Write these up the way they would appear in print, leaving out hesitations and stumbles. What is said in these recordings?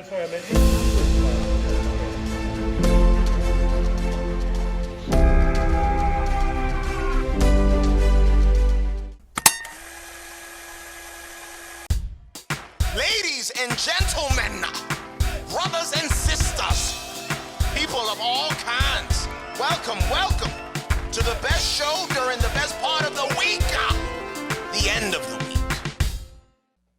sorry, I meant Ladies and gentlemen, brothers and sisters, people of all kinds, welcome, welcome to the best show during the best part of the week, the end of the week.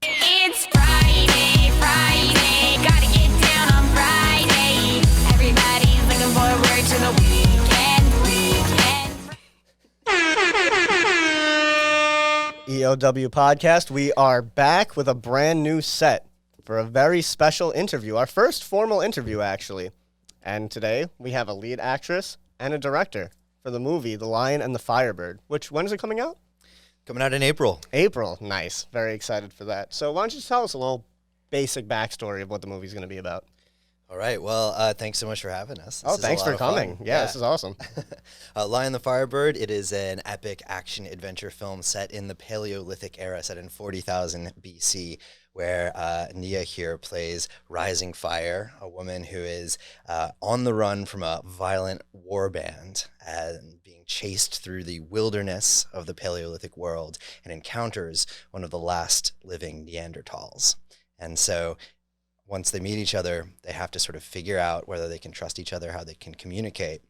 It's Friday, Friday, gotta get down on Friday. Everybody's looking forward to the weekend. EOW Podcast, we are back with a brand new set for a very special interview, our first formal interview, actually. And today, we have a lead actress and a director for the movie The Lion and the Firebird, which, when is it coming out? Coming out in April. April. Nice. Very excited for that. So why don't you tell us a little basic backstory of what the movie's going to be about? All right. Well, thanks so much for having us. This is Thanks a for lot of coming. fun. Yeah, this is awesome. Lion the Firebird, it is an epic action adventure film set in the Paleolithic era, set in 40,000 BC, where Nia here plays Rising Fire, a woman who is on the run from a violent war band and being chased through the wilderness of the Paleolithic world and encounters one of the last living Neanderthals. And so once they meet each other, they have to sort of figure out whether they can trust each other, how they can communicate,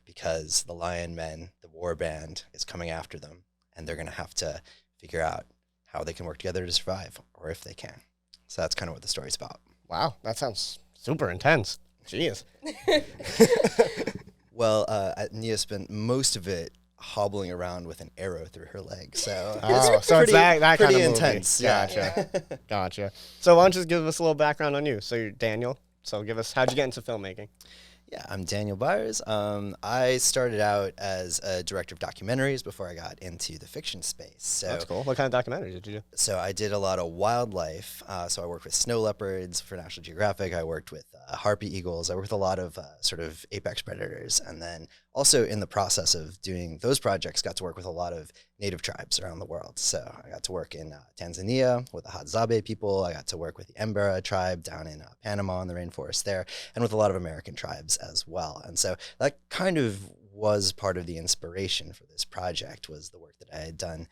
because the Lion Men, the war band, is coming after them, and they're going to have to figure out how they can work together to survive, or if they can. So that's kind of what the story's about. Wow, that sounds super intense. Jeez. Well, Nia spent most of it hobbling around with an arrow through her leg, so It's that kind pretty of movie. intense. Gotcha. Gotcha. So why don't you just give us a little background on you? So you're Daniel. So give us, how'd you get into filmmaking? Yeah, I'm Daniel Byers. I started out as a director of documentaries before I got into the fiction space. So That's cool. What kind of documentaries did you do? So I did a lot of wildlife. So I worked with snow leopards for National Geographic. I worked with harpy eagles. I worked with a lot of sort of apex predators. And then also in the process of doing those projects, got to work with a lot of native tribes around the world. So I got to work in Tanzania with the Hadzabe people. I got to work with the Embera tribe down in Panama in the rainforest there, and with a lot of American tribes as well. And so that kind of was part of the inspiration for this project, was the work that I had done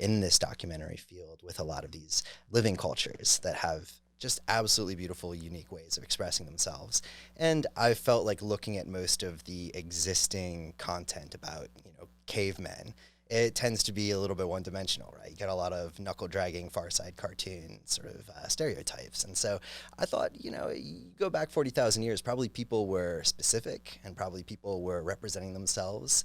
in this documentary field with a lot of these living cultures that have just absolutely beautiful, unique ways of expressing themselves. And I felt like looking at most of the existing content about, cavemen, it tends to be a little bit one-dimensional, right? You get a lot of knuckle-dragging, Far Side cartoon sort of stereotypes. And so I thought, you go back 40,000 years, probably people were specific, and probably people were representing themselves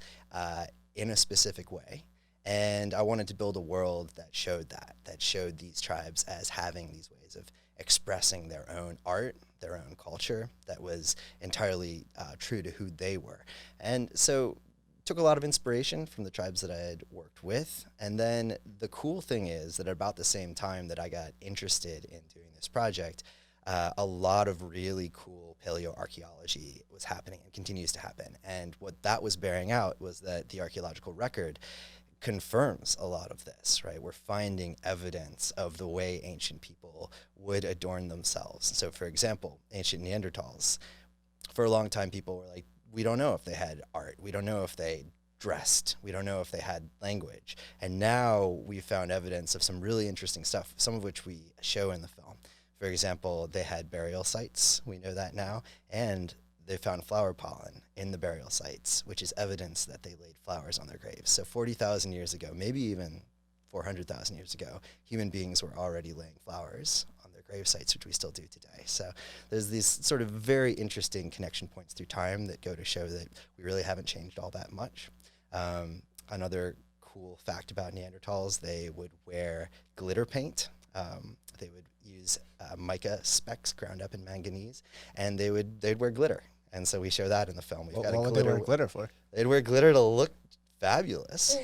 in a specific way. And I wanted to build a world that showed these tribes as having these ways of expressing their own art, their own culture, that was entirely true to who they were. And so took a lot of inspiration from the tribes that I had worked with. And then the cool thing is that at about the same time that I got interested in doing this project, a lot of really cool paleoarchaeology was happening and continues to happen. And what that was bearing out was that the archaeological record confirms a lot of this, right? We're finding evidence of the way ancient people would adorn themselves. So for example, ancient Neanderthals, for a long time people were like, we don't know if they had art. We don't know if they dressed. We don't know if they had language. And now we found evidence of some really interesting stuff, some of which we show in the film. For example, they had burial sites. We know that now. And they found flower pollen in the burial sites, which is evidence that they laid flowers on their graves. So 40,000 years ago, maybe even 400,000 years ago, human beings were already laying flowers on their grave sites, which we still do today. So there's these sort of very interesting connection points through time that go to show that we really haven't changed all that much. Another cool fact about Neanderthals, they would wear glitter paint. They would use mica specks ground up in manganese, and they'd wear glitter. And so we show that in the film. What would they wear glitter for? They'd wear glitter to look fabulous,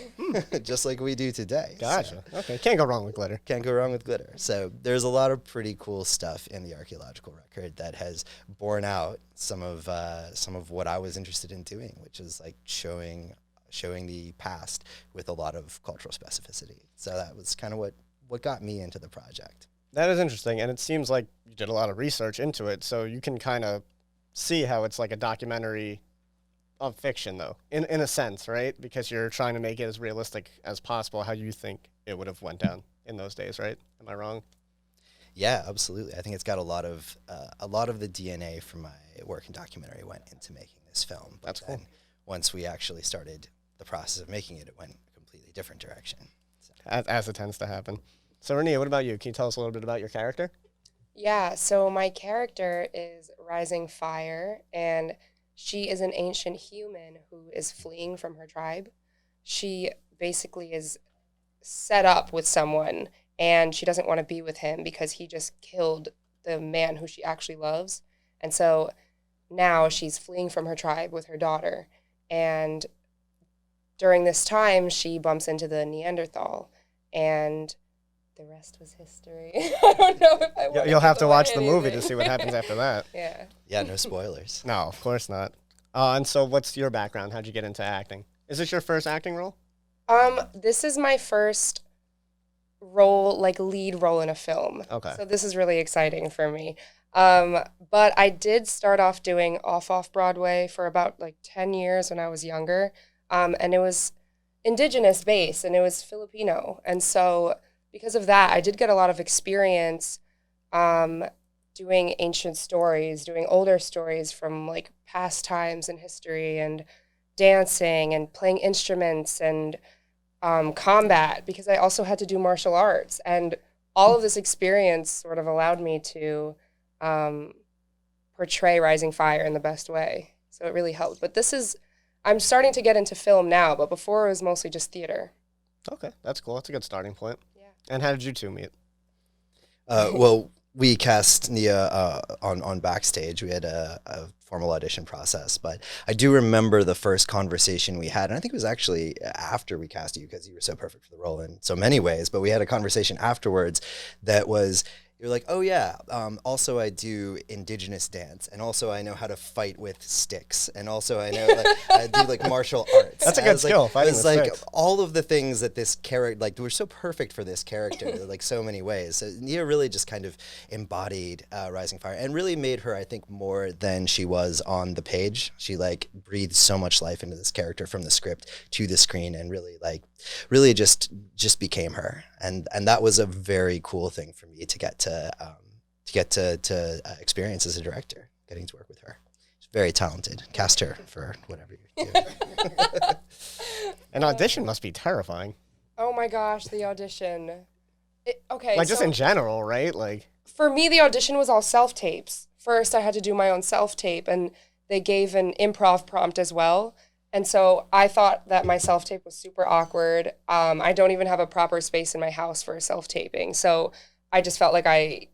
just like we do today. Gotcha. So, okay, can't go wrong with glitter. Can't go wrong with glitter. So there's a lot of pretty cool stuff in the archaeological record that has borne out some of what I was interested in doing, which is like showing the past with a lot of cultural specificity. So that was kind of what got me into the project. That is interesting, and it seems like you did a lot of research into it, so you can kind of see how it's like a documentary of fiction, though, in a sense, right? Because you're trying to make it as realistic as possible how you think it would have went down in those days, right? Am I wrong? Yeah, absolutely. I think it's got a lot of the DNA from my work in documentary went into making this film. But That's cool. then once we actually started the process of making it, it went a completely different direction. So. As it tends to happen. So, Renia, what about you? Can you tell us a little bit about your character? Yeah, so my character is Rising Fire, and she is an ancient human who is fleeing from her tribe. She basically is set up with someone, and she doesn't want to be with him because he just killed the man who she actually loves. And so now she's fleeing from her tribe with her daughter. And during this time, she bumps into the Neanderthal, and the rest was history. I don't know if I want You'll have to give watch away the movie to anything. see what happens after that. Yeah. Yeah, no spoilers. No, of course not. And so what's your background? How'd you get into acting? Is this your first acting role? This is my first role, like lead role in a film. Okay. So this is really exciting for me. But I did start off doing off Broadway for about like 10 years when I was younger. And it was indigenous based and it was Filipino. And so because of that, I did get a lot of experience doing ancient stories, doing older stories from like past times in history, and dancing and playing instruments and combat, because I also had to do martial arts. And all of this experience sort of allowed me to portray Rising Fire in the best way. So it really helped. But I'm starting to get into film now, but before it was mostly just theater. Okay, that's cool. That's a good starting point. Yeah. And how did you two meet? Well, we cast Nia on Backstage. We had a formal audition process, but I do remember the first conversation we had, and I think it was actually after we cast you because you were so perfect for the role in so many ways, but we had a conversation afterwards that was, you're like, oh yeah, also I do indigenous dance, and also I know how to fight with sticks, and also I know like I do like martial arts. That's a And I good was skill, Like, it fighting was with like sticks. all of the things that this character, like were so perfect for this character, like so many ways. So Nia really just kind of embodied Rising Fire and really made her, I think, more than she was on the page. She like breathed so much life into this character from the script to the screen, and really just became her. And that was a very cool thing for me to get to experience as a director, getting to work with her. She's very talented. Cast her for whatever you do. An audition must be terrifying. Oh my gosh, the audition. Okay, Like, just so in general, right? Like, for me, the audition was all self-tapes. First, I had to do my own self-tape, and they gave an improv prompt as well. And so I thought that my self-tape was super awkward. I don't even have a proper space in my house for self-taping. So I just felt like I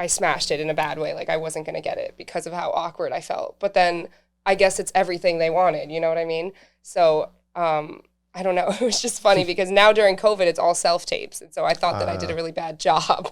smashed it in a bad way. Like I wasn't going to get it because of how awkward I felt. But then I guess it's everything they wanted. You know what I mean? So I don't know. It was just funny because now during COVID, it's all self-tapes. And so I thought that I did a really bad job,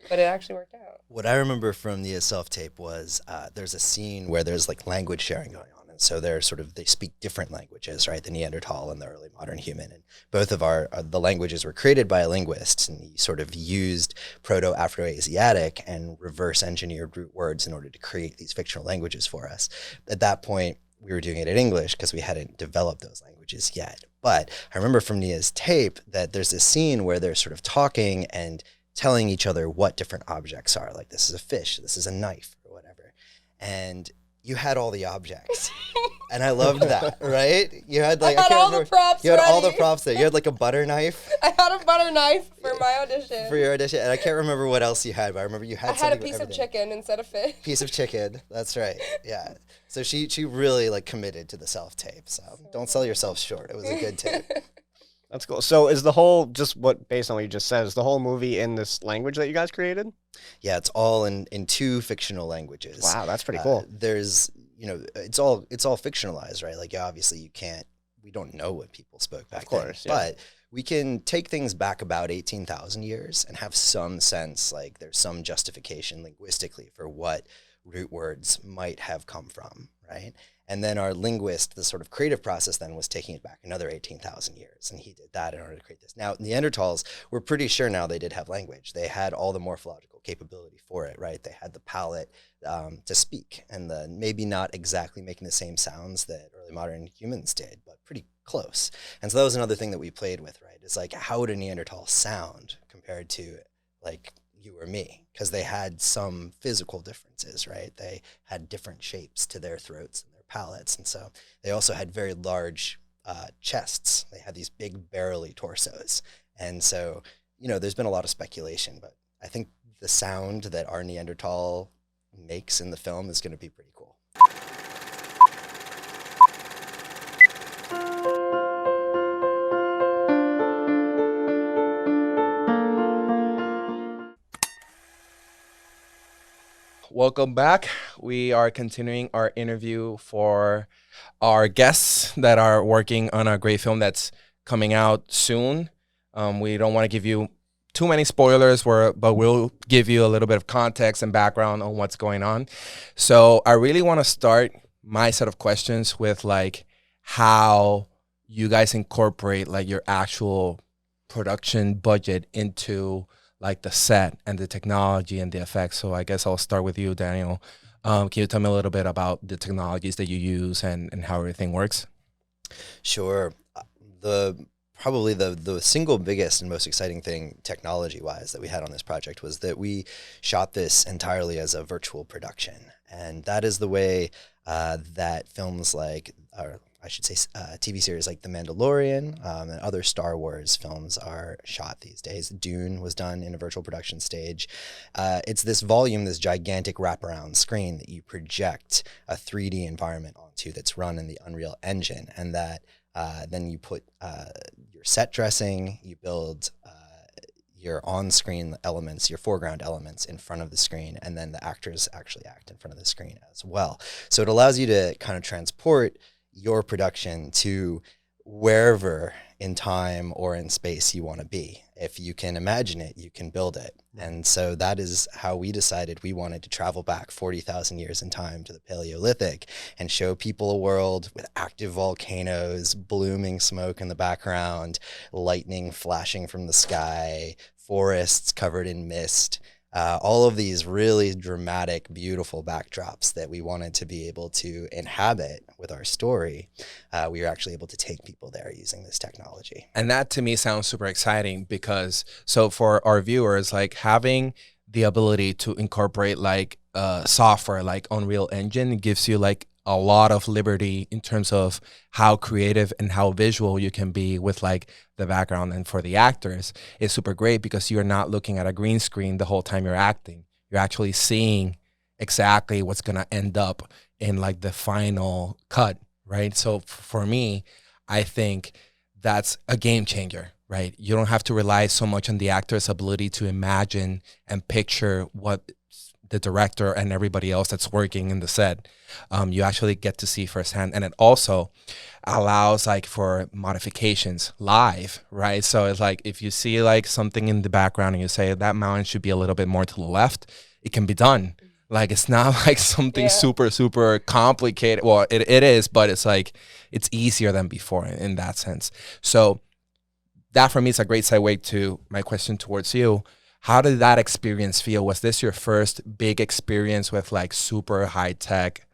but it actually worked out. What I remember from the self-tape was there's a scene where there's like language sharing going on. And so they speak different languages, right? The Neanderthal and the early modern human. And both of the languages were created by a linguist, and he sort of used Proto-Afro-Asiatic and reverse engineered root words in order to create these fictional languages for us. At that point, we were doing it in English because we hadn't developed those languages yet. But I remember from Nia's tape that there's this scene where they're sort of talking and telling each other what different objects are. Like, this is a fish, this is a knife, or whatever. And you had all the objects. And I loved that, right? You had like, I had can't all the remember- props You had all the ready. props there. You had like a butter knife I had a butter knife for my audition. for your audition. And I can't remember what else you had, but I remember you had I had a something piece with of everything. chicken instead of fish. Piece of chicken. That's right. Yeah. So she really like committed to the self-tape. So don't sell yourself short. It was a good tape. that's cool. So is the whole, based on what you just said, is the whole movie in this language that you guys created? Yeah, it's all in two fictional languages. Wow, that's pretty cool. There's, it's all fictionalized, right? Like obviously we don't know what people spoke back course, then, yeah. but we can take things back about 18,000 years and have some sense, like there's some justification linguistically for what root words might have come from, right? And then our linguist, the sort of creative process then was taking it back another 18,000 years. And he did that in order to create this. Now, Neanderthals, we're pretty sure now they did have language. They had all the morphological capability for it, right? They had the palate to speak, and maybe not exactly making the same sounds that early modern humans did, but pretty close. And so that was another thing that we played with, right? It's like, how would a Neanderthal sound compared to like you or me? Because they had some physical differences, right? They had different shapes to their throats and their palates. And so they also had very large chests. They had these big barrely torsos. And so, there's been a lot of speculation, but I think the sound that our Neanderthal makes in the film is going to be pretty cool. Welcome back. We are continuing our interview for our guests that are working on a great film that's coming out soon. We don't want to give you too many spoilers, but we'll give you a little bit of context and background on what's going on. So I really want to start my set of questions with like how you guys incorporate like your actual production budget into like the set and the technology and the effects. So I guess I'll start with you, Daniel. Can you tell me a little bit about the technologies that you use and how everything works? Sure. Probably the single biggest and most exciting thing technology-wise that we had on this project was that we shot this entirely as a virtual production. And that is the way that films like, or I should say TV series like The Mandalorian and other Star Wars films are shot these days. Dune was done in a virtual production stage. It's this volume, this gigantic wraparound screen that you project a 3D environment onto that's run in the Unreal Engine, and that then you put your set dressing, you build your on-screen elements, your foreground elements in front of the screen, and then the actors actually act in front of the screen as well. So it allows you to kind of transport your production to wherever in time or in space you want to be. If you can imagine it, you can build it. And so that is how we decided we wanted to travel back 40,000 years in time to the Paleolithic and show people a world with active volcanoes, blooming smoke in the background, lightning flashing from the sky, forests covered in mist, all of these really dramatic, beautiful backdrops that we wanted to be able to inhabit with our story. We were actually able to take people there using this technology. And that to me sounds super exciting because, so for our viewers, like having the ability to incorporate like software like Unreal Engine gives you like a lot of liberty in terms of how creative and how visual you can be with like the background. And for the actors, it's super great because you're not looking at a green screen the whole time you're acting. You're actually seeing exactly what's going to end up in like the final cut, right? So for me, I think that's a game changer, right? You don't have to rely so much on the actor's ability to imagine and picture what the director and everybody else that's working in the set. You actually get to see firsthand. And it also allows like for modifications live, right? So it's like if you see like something in the background and you say that mountain should be a little bit more to the left, it can be done. Like it's not like something super, super complicated. Well, it is, but it's like it's easier than before in that sense. So that for me is a great segue to my question towards you. How did that experience feel? Was this your first big experience with like super high tech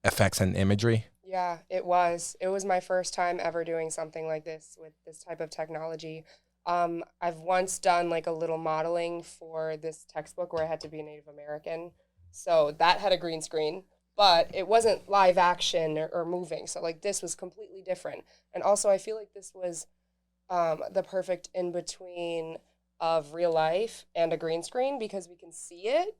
effects and imagery? Yeah, it was. It was my first time ever doing something like this with this type of technology. I've once done like a little modeling for this textbook where I had to be a Native American. So that had a green screen, but it wasn't live action or moving. So like this was completely different. And also I feel like this was the perfect in between of real life and a green screen because we can see it.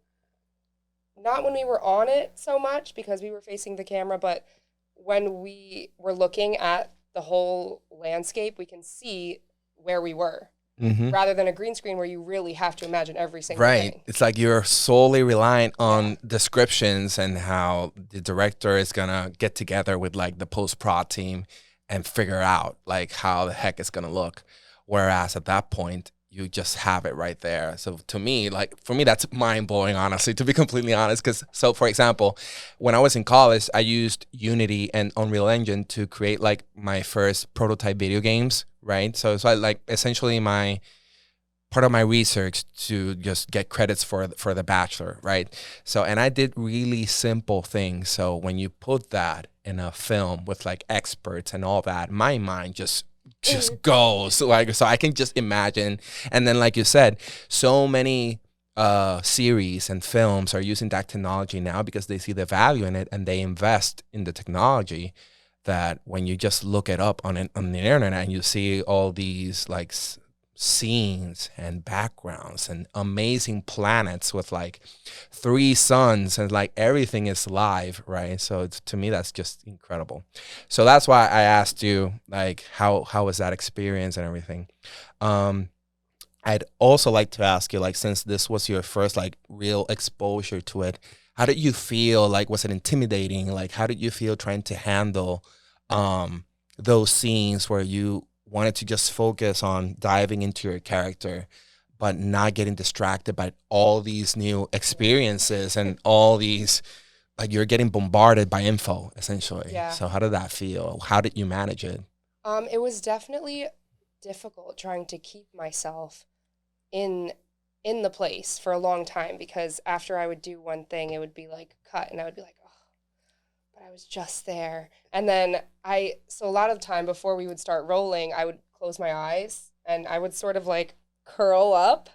Not when we were on it so much because we were facing the camera, but when we were looking at the whole landscape, we can see where we were. Mm-hmm. Rather than a green screen where you really have to imagine every single thing. Right. It's like you're solely reliant on descriptions and how the director is going to get together with like the post-prod team and figure out like how the heck it's going to look. Whereas at that point, you just have it right there. So to me, like for me, that's mind blowing, honestly, to be completely honest. Because so, for example, when I was in college, I used Unity and Unreal Engine to create like my first prototype video games, right? So it's like essentially my part of my research to just get credits for the bachelor, right? So and I did really simple things. So when you put that in a film with like experts and all that, my mind just goes like, so I can just imagine. And then like you said, so many series and films are using that technology now because they see the value in it and they invest in the technology, that when you just look it up on the internet and you see all these like scenes and backgrounds and amazing planets with like 3 suns and like everything is live, right? So to me, that's just incredible. So that's why I asked you like how was that experience and everything. I'd also like to ask you, like, since this was your first like real exposure to it, how did you feel? Like, was it intimidating? Like, how did you feel trying to handle those scenes where you wanted to just focus on diving into your character, but not getting distracted by all these new experiences and all these, like, you're getting bombarded by info, essentially. Yeah. So how did that feel? How did you manage it? It was definitely difficult trying to keep myself in the place for a long time, because after I would do one thing, it would be like cut, and I would be like, oh, but I was just there. And then so a lot of the time before we would start rolling, I would close my eyes and I would sort of like curl up,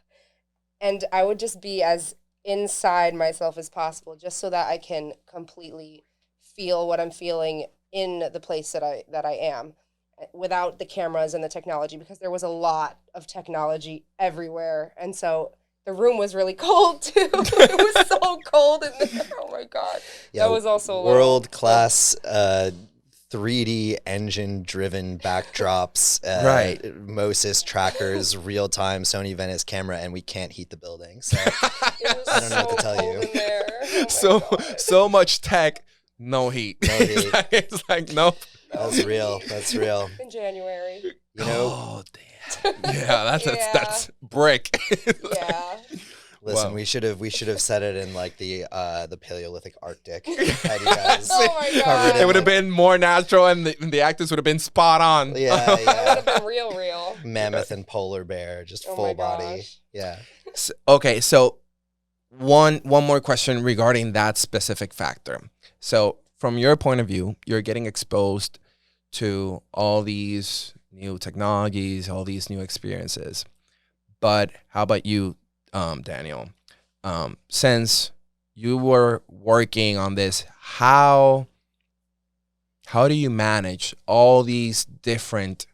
and I would just be as inside myself as possible, just so that I can completely feel what I'm feeling in the place that I am, without the cameras and the technology, because there was a lot of technology everywhere. And so the room was really cold too. It was so cold in there. Oh my God. Yeah, that was also world-class 3D engine-driven backdrops, Right. Moses trackers, real-time Sony Venice camera, and we can't heat the building. So It was I don't know what to tell cold you. in there. Oh my God. So much tech, no heat. No heat. It's like nope. That's real. That's real. In January. You know, Oh damn. Yeah, that's brick. Yeah. listen, Wow. we should have set it in like the Paleolithic Arctic. Had you guys Oh my God. covered It would in, have been more natural, and the actors would have been spot on. yeah, That would yeah. have been real. Mammoth and polar bear, just Oh full my body. gosh. Yeah. Okay, so one more question regarding that specific factor. So from your point of view, you're getting exposed to all these new technologies, all these new experiences. But how about you, Daniel? Since you were working on this, how do you manage all these different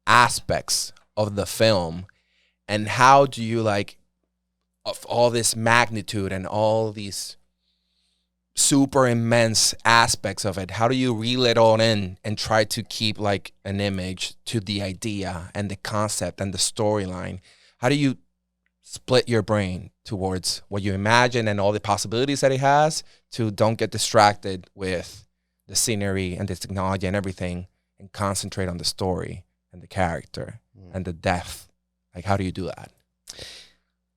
aspects of the film, and how do you, like, of all this magnitude and all these super immense aspects of it, how do you reel it all in and try to keep like an image to the idea and the concept and the storyline? How do you split your brain towards what you imagine and all the possibilities that it has, to don't get distracted with the scenery and the technology and everything, and concentrate on the story and the character and the depth? Like, how do you do that?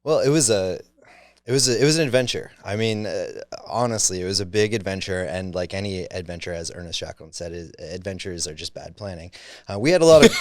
Well, it was an adventure. I mean, honestly, it was a big adventure, and like any adventure, as Ernest Shackleton said, adventures are just bad planning. We had a lot of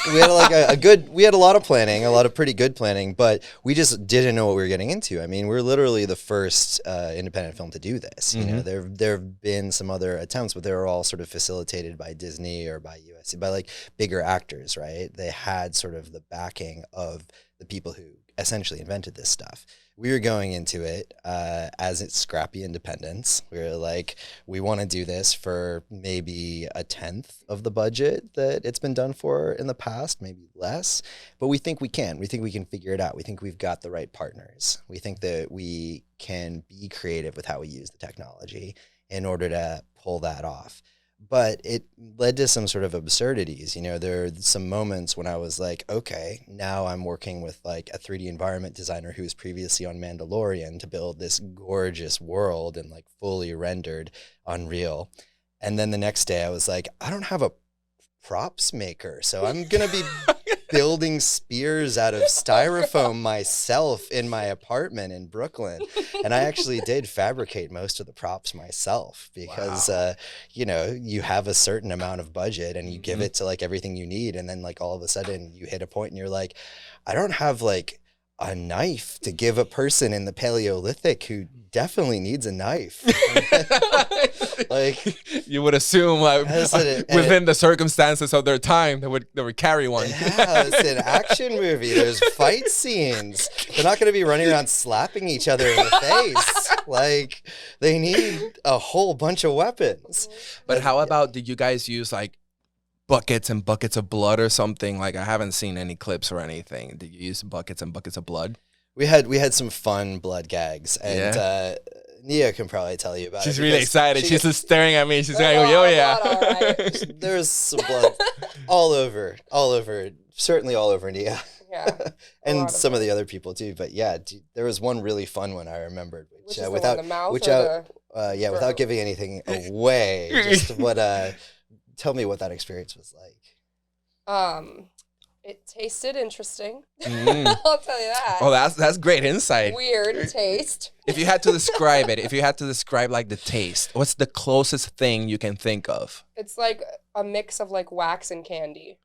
planning, a lot of pretty good planning, but we just didn't know what we were getting into. I mean, we're literally the first independent film to do this. You know, there have been some other attempts, but they were all sort of facilitated by Disney or by USC, by like bigger actors, right? They had sort of the backing of the people who essentially invented this stuff. We were going into it as it's scrappy independence. We were like, we want to do this for maybe 1/10 of the budget that it's been done for in the past, maybe less. But we think we can. We think we can figure it out. We think we've got the right partners. We think that we can be creative with how we use the technology in order to pull that off. But it led to some sort of absurdities. You know, there are some moments when I was like, okay, now I'm working with like a 3D environment designer who was previously on Mandalorian to build this gorgeous world and like fully rendered Unreal. And then the next day I was like, I don't have a props maker. So I'm going to be building spears out of styrofoam myself in my apartment in Brooklyn. And I actually did fabricate most of the props myself because, you know, you have a certain amount of budget and you give it to like everything you need. And then like all of a sudden you hit a point and you're like, I don't have like a knife to give a person in the Paleolithic who definitely needs a knife. Like you would assume like within the circumstances of their time they would carry one. Yeah, it's an action movie. There's fight scenes. They're not going to be running around slapping each other in the face. Like they need a whole bunch of weapons. But how about, did you guys use like buckets and buckets of blood or something? Like I haven't seen any clips or anything. Did you use buckets and buckets of blood? We had some fun blood gags, and Nia can probably tell you about it. She's really excited. She's just staring at me. She's going, "Oh yeah." Right. There's some blood all over, certainly all over Nia. Yeah, and some of the other people too. But yeah, there was one really fun one I remembered, which is without the mouth without giving anything away, just what tell me what that experience was like. It tasted interesting. I'll tell you that. Oh, that's great insight. Weird taste. If you had to describe it, if you had to describe like the taste, what's the closest thing you can think of? It's like a mix of like wax and candy.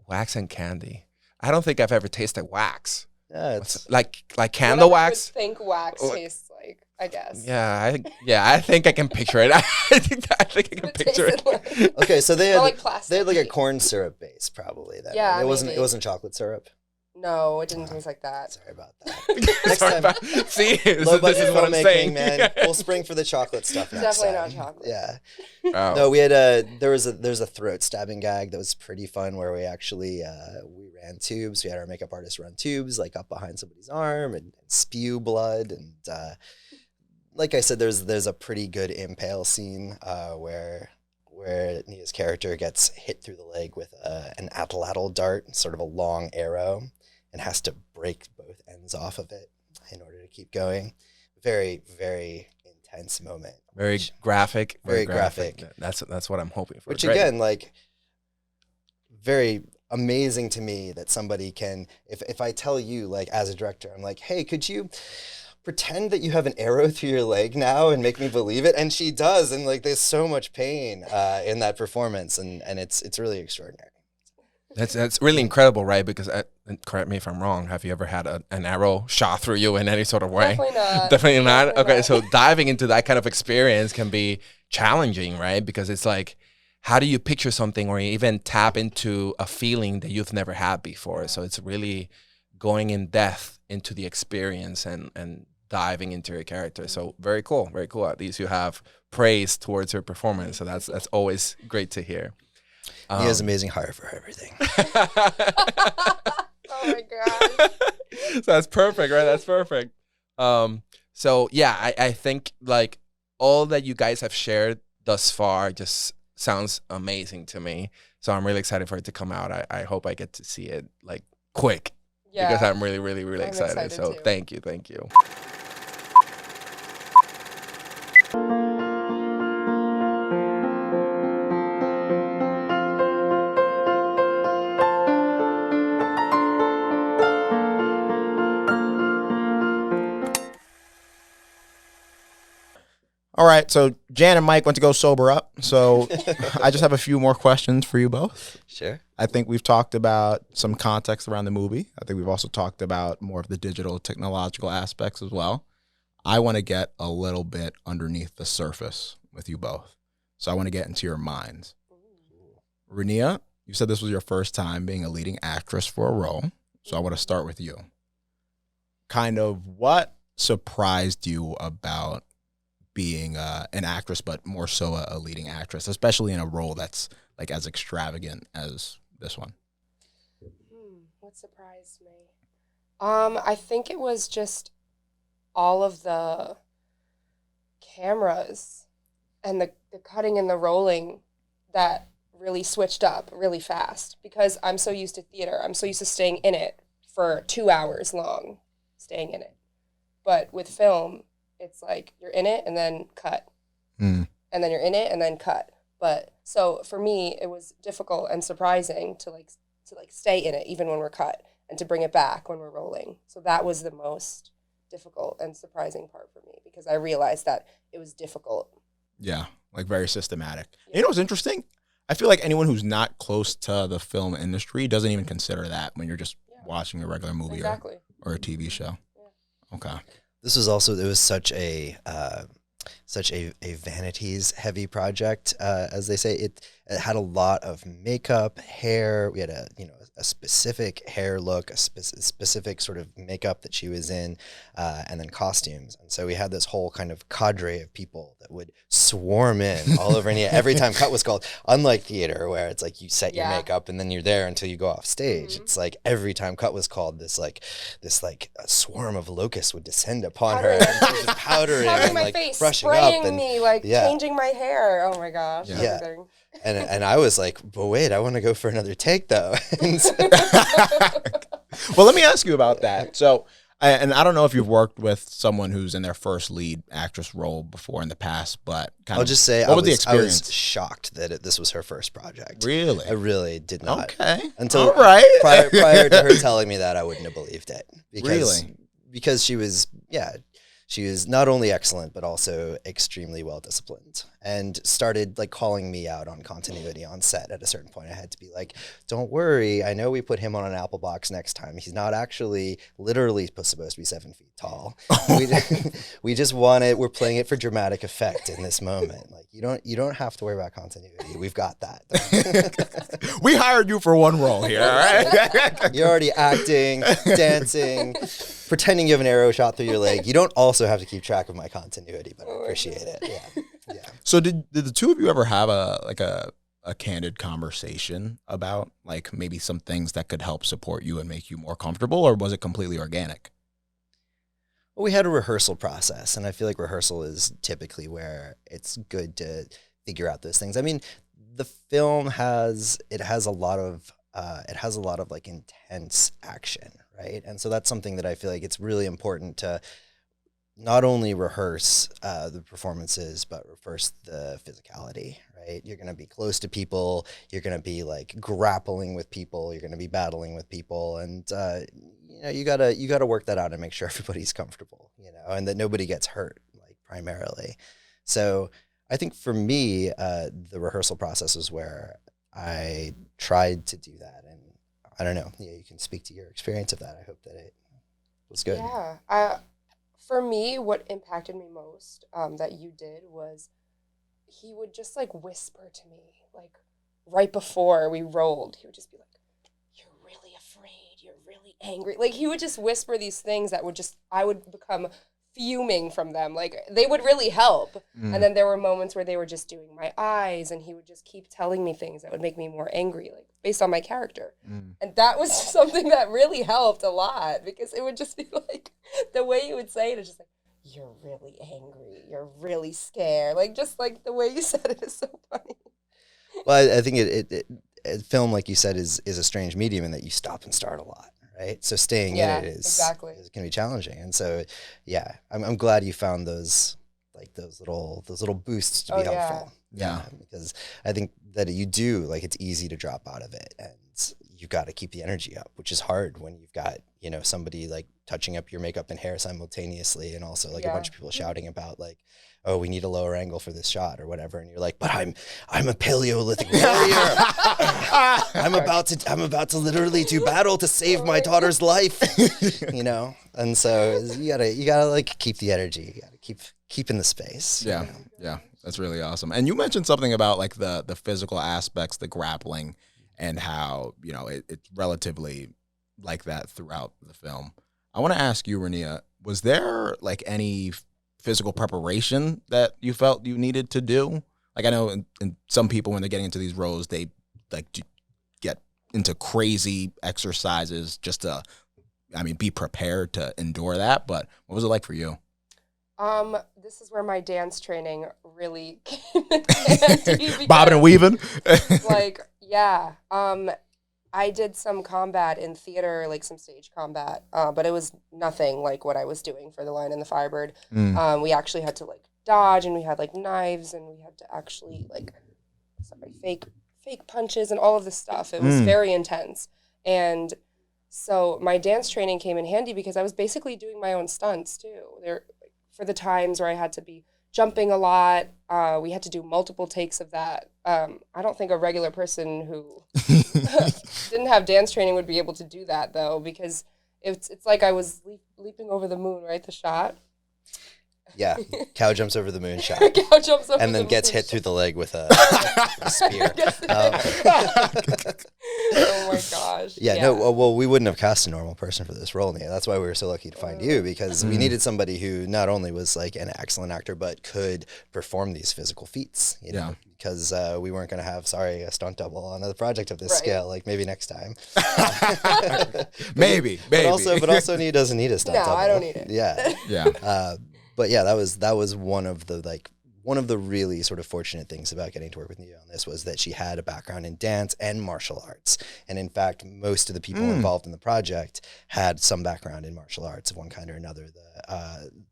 Wax and candy. I don't think I've ever tasted wax. Yeah, it's like candle Whatever wax. You would think wax tastes like, I guess. Yeah, I think I can picture it. I think I can picture it. Like, okay, so they had like a cake. corn syrup base probably. Then. Yeah, it wasn't. maybe. It wasn't chocolate syrup. No, it didn't taste like that. Sorry about that. Next Sorry time, see, low this budget is what I'm filmmaking, saying, man. Full spring for the chocolate stuff. Next Definitely time. not chocolate. Yeah. Oh. No, we had there's a throat stabbing gag that was pretty fun where we actually we ran tubes. We had our makeup artist run tubes like up behind somebody's arm and spew blood, and like I said, there's a pretty good impale scene where Nia's character gets hit through the leg with an atlatl dart, sort of a long arrow, and has to break both ends off of it in order to keep going. Very, very intense moment. Very graphic. Very graphic. That's what I'm hoping for. Which Great. again, like, very amazing to me that somebody can, if I tell you, like, as a director, I'm like, hey, could you pretend that you have an arrow through your leg now and make me believe it? And she does, and like there's so much pain in that performance, and it's really extraordinary. That's really incredible, right? Because correct me if I'm wrong. Have you ever had an arrow shot through you in any sort of way? Definitely not. Definitely not. Definitely Okay, not. so diving into that kind of experience can be challenging, right? Because it's like, how do you picture something or even tap into a feeling that you've never had before? So it's really going in depth into the experience and diving into your character. So very cool, very cool. At least you have praise towards her performance. So that's always great to hear. He has amazing hire for everything. Oh my gosh. So that's perfect, right? That's perfect. So yeah, I think like all that you guys have shared thus far just sounds amazing to me. So I'm really excited for it to come out. I hope I get to see it like quick. Yeah. Because I'm really, really, really I'm excited. So too. thank you. All right, so Jan and Mike went to go sober up. So I just have a few more questions for you both. Sure. I think we've talked about some context around the movie. I think we've also talked about more of the digital technological aspects as well. I want to get a little bit underneath the surface with you both. So I want to get into your minds. Renia, you said this was your first time being a leading actress for a role. So I want to start with you. Kind of what surprised you about being an actress, but more so a leading actress, especially in a role that's like as extravagant as this one? What surprised me? I think it was just all of the cameras and the cutting and the rolling that really switched up really fast, because I'm so used to theater. I'm so used to staying in it for 2 hours long, staying in it. But with film, it's like you're in it and then cut. And then you're in it and then cut. But so for me, it was difficult and surprising to stay in it even when we're cut, and to bring it back when we're rolling. So that was the most difficult and surprising part for me, because I realized that it was difficult. Yeah, like very systematic. Yeah. You know what's interesting? I feel like anyone who's not close to the film industry doesn't even consider that when you're just watching a regular movie or a TV show. Yeah. Okay. This was also, it was such a vanities heavy project, as they say. It had a lot of makeup, hair. We had a specific hair look, a specific sort of makeup that she was in, and then costumes. And so we had this whole kind of cadre of people that would swarm in all over Renia every time cut was called. Unlike theater, where it's like you set your makeup and then you're there until you go off stage. Mm-hmm. It's like every time cut was called, this a swarm of locusts would descend upon her, and just powdering and my like face, brushing spraying up and me, changing my hair. Oh my gosh. Yeah. Everything. And I was like, but wait, I want to go for another take though. Well, let me ask you about that. So, and I don't know if you've worked with someone who's in their first lead actress role before in the past, but I'll just say what was the I was experience? shocked that this was her first project. Really? I really did not. Okay. Until all right. prior to her telling me that, I wouldn't have believed it. Really? Because she was not only excellent, but also extremely well disciplined, and started like calling me out on continuity on set. At a certain point, I had to be like, don't worry, I know we put him on an apple box next time. He's not actually literally supposed to be 7 feet tall. We just want it. We're playing it for dramatic effect in this moment. Like you don't have to worry about continuity. We've got that. We hired you for one role here, all right? You're already acting, dancing, pretending you have an arrow shot through your leg. You don't also have to keep track of my continuity, but I appreciate it. Yeah. So did the two of you ever have a candid conversation about like maybe some things that could help support you and make you more comfortable, or was it completely organic? Well, we had a rehearsal process, and I feel like rehearsal is typically where it's good to figure out those things. I mean, the film has a lot of like intense action, right? And so that's something that I feel like it's really important to not only rehearse the performances, but rehearse the physicality, right? You're going to be close to people. You're going to be like grappling with people. You're going to be battling with people, and you gotta work that out and make sure everybody's comfortable, and that nobody gets hurt, like primarily. So I think for me, the rehearsal process was where I tried to do that, and I don't know. Yeah, you can speak to your experience of that. I hope that it was good. Yeah. For me, what impacted me most that you did was he would just like whisper to me, like right before we rolled, he would just be like, "You're really afraid, you're really angry." Like he would just whisper these things that I would become fuming from them. Like they would really help. And then there were moments where they were just doing my eyes, and he would just keep telling me things that would make me more angry, like based on my character. And that was something that really helped a lot, because it would just be like, the way you would say it is just like, "You're really angry, you're really scared." Like just like the way you said it is so funny. Well, I think film, like you said, is a strange medium in that you stop and start a lot. Right, so staying in it is going to be challenging, and so I'm glad you found those little boosts to be helpful. Yeah, because I think that you do, like, it's easy to drop out of it, and you got to keep the energy up, which is hard when you've got somebody like touching up your makeup and hair simultaneously, and also like a bunch of people shouting about like, "Oh, we need a lower angle for this shot," or whatever, and you're like, "But I'm a Paleolithic warrior. I'm about to literally do battle to save my daughter's life," And so you gotta like keep the energy. You gotta keep in the space. Yeah, yeah, that's really awesome. And you mentioned something about like the physical aspects, the grappling, and how it's relatively like that throughout the film. I want to ask you, Renia, was there like any physical preparation that you felt you needed to do? Like I know in some people, when they're getting into these roles, they like get into crazy exercises just to, be prepared to endure that. But what was it like for you? This is where my dance training really came in handy. Bobbing and weaving? I did some combat in theater, like some stage combat, but it was nothing like what I was doing for The Lion and the Firebird. We actually had to like dodge, and we had like knives, and we had to actually like fake punches and all of this stuff. It was very intense. And so my dance training came in handy because I was basically doing my own stunts too. There, for the times where I had to be jumping a lot, we had to do multiple takes of that. I don't think a regular person who didn't have dance training would be able to do that though, because it's like I was leaping over the moon, right? The shot. Yeah, cow jumps over the moon shot. Cow jumps over and then the gets moon hit shot. through the leg with a spear. Oh my gosh. Yeah, no, well, we wouldn't have cast a normal person for this role, Nia. That's why we were so lucky to find you, because we needed somebody who not only was like an excellent actor, but could perform these physical feats, you know, because we weren't going to have, a stunt double on a project of this scale, like maybe next time. maybe. But also Nia doesn't need a stunt double. No, I don't need it. Yeah. Yeah. But yeah, that was one of the really sort of fortunate things about getting to work with Nia on this was that she had a background in dance and martial arts. And in fact, most of the people involved in the project had some background in martial arts of one kind or another.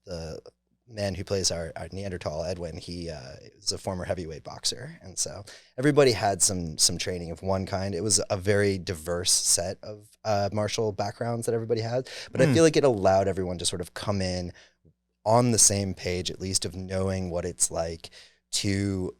The man who plays our Neanderthal, Edwin, he is a former heavyweight boxer. And so everybody had some training of one kind. It was a very diverse set of martial backgrounds that everybody had. But I feel like it allowed everyone to sort of come in on the same page, at least, of knowing what it's like to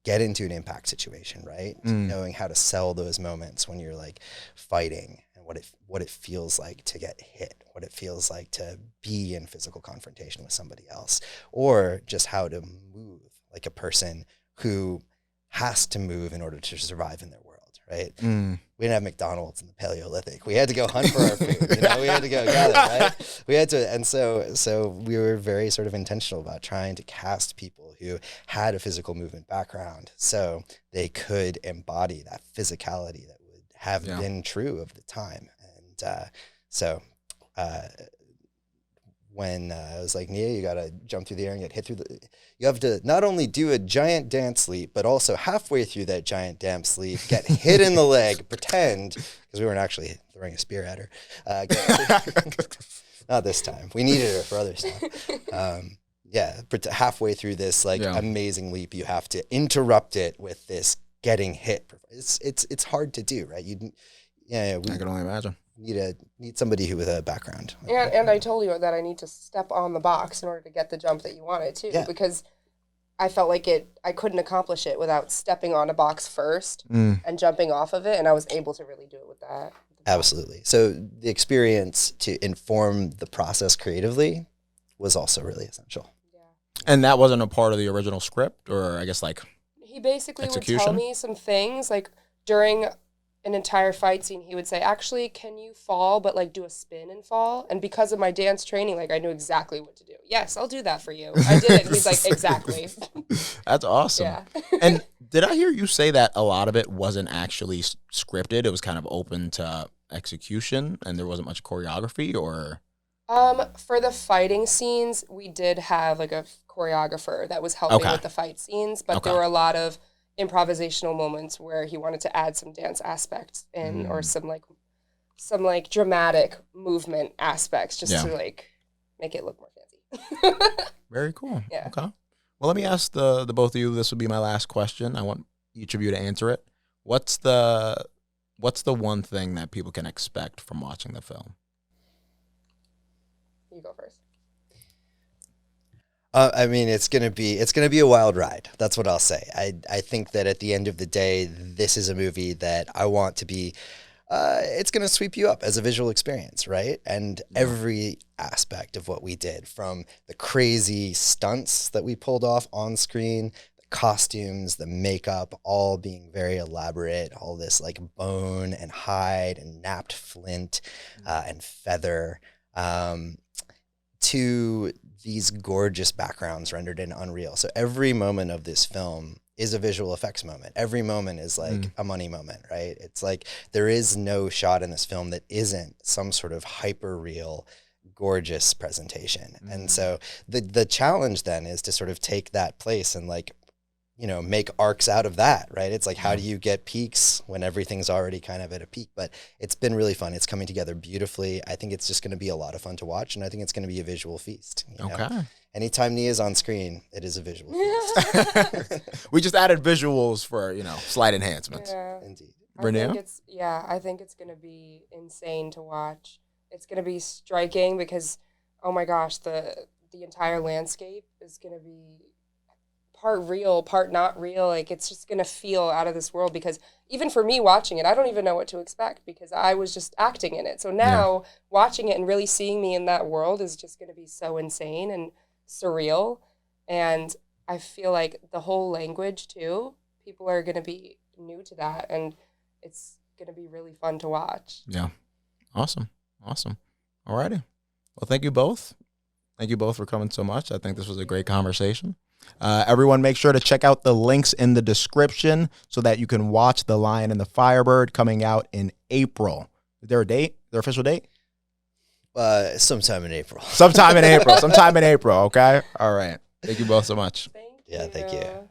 get into an impact situation, right? Knowing how to sell those moments when you're like fighting, and what it feels like to get hit, what it feels like to be in physical confrontation with somebody else, or just how to move like a person who has to move in order to survive in their world. Right? We didn't have McDonald's in the Paleolithic. We had to go hunt for our food. We had to go gather, right? We had to, and so we were very sort of intentional about trying to cast people who had a physical movement background, so they could embody that physicality that would have been true of the time. And when I was like, Nia, you got to jump through the air and get hit through you have to not only do a giant dance leap, but also halfway through that giant dance leap, get hit in the leg, pretend, because we weren't actually throwing a spear at her. Not this time. We needed her for other stuff. Halfway through this amazing leap, you have to interrupt it with this getting hit. It's hard to do, right? I can only imagine. Need somebody who with a background. And I told you that I need to step on the box in order to get the jump that you wanted too, because I felt like I couldn't accomplish it without stepping on a box first and jumping off of it, and I was able to really do it with that. Absolutely. So the experience to inform the process creatively was also really essential. Yeah. And that wasn't a part of the original script, or I guess he basically execution? would tell me some things like during an entire fight scene, he would say, actually, can you fall, but like do a spin and fall? And because of my dance training, like I knew exactly what to do. Yes, I'll do that for you. I did it. He's like, exactly. That's awesome. Yeah. And did I hear you say that a lot of it wasn't actually scripted? It was kind of open to execution and there wasn't much choreography, or? For the fighting scenes, we did have like a choreographer that was helping with the fight scenes, but there were a lot of improvisational moments where he wanted to add some dance aspects in, or some dramatic movement aspects, just to like make it look more fancy. Very cool. Yeah. Okay. Well, let me ask the both of you. This will be my last question. I want each of you to answer it. What's the one thing that people can expect from watching the film? You go first. I mean, it's gonna be a wild ride. That's what I'll say. I think that at the end of the day, this is a movie that I want to be. It's gonna sweep you up as a visual experience, right? And every aspect of what we did, from the crazy stunts that we pulled off on screen, the costumes, the makeup, all being very elaborate. All this like bone and hide and napped flint and feather. To these gorgeous backgrounds rendered in Unreal. So every moment of this film is a visual effects moment. Every moment is like a money moment, right? It's like there is no shot in this film that isn't some sort of hyper real, gorgeous presentation. And so the challenge then is to sort of take that place and like make arcs out of that, right? It's like, how do you get peaks when everything's already kind of at a peak? But it's been really fun. It's coming together beautifully. I think it's just going to be a lot of fun to watch, and I think it's going to be a visual feast. Okay. Anytime Nia's on screen, it is a visual feast. We just added visuals for, slight enhancements. Yeah. Indeed. Renia? I think it's going to be insane to watch. It's going to be striking because, oh my gosh, the entire landscape is going to be part real, part not real. Like, it's just going to feel out of this world, because even for me watching it, I don't even know what to expect because I was just acting in it. So now watching it and really seeing me in that world is just going to be so insane and surreal. And I feel like the whole language too, people are going to be new to that, and it's going to be really fun to watch. Yeah. Awesome. All righty. Well, thank you both. Thank you both for coming so much. I think this was a great conversation. Everyone, make sure to check out the links in the description so that you can watch The Lion and the Firebird, coming out in April. Is there a date? Is there an official date? Sometime in April. Sometime in April. Okay. All right. Thank you both so much. Thank you. Thank you.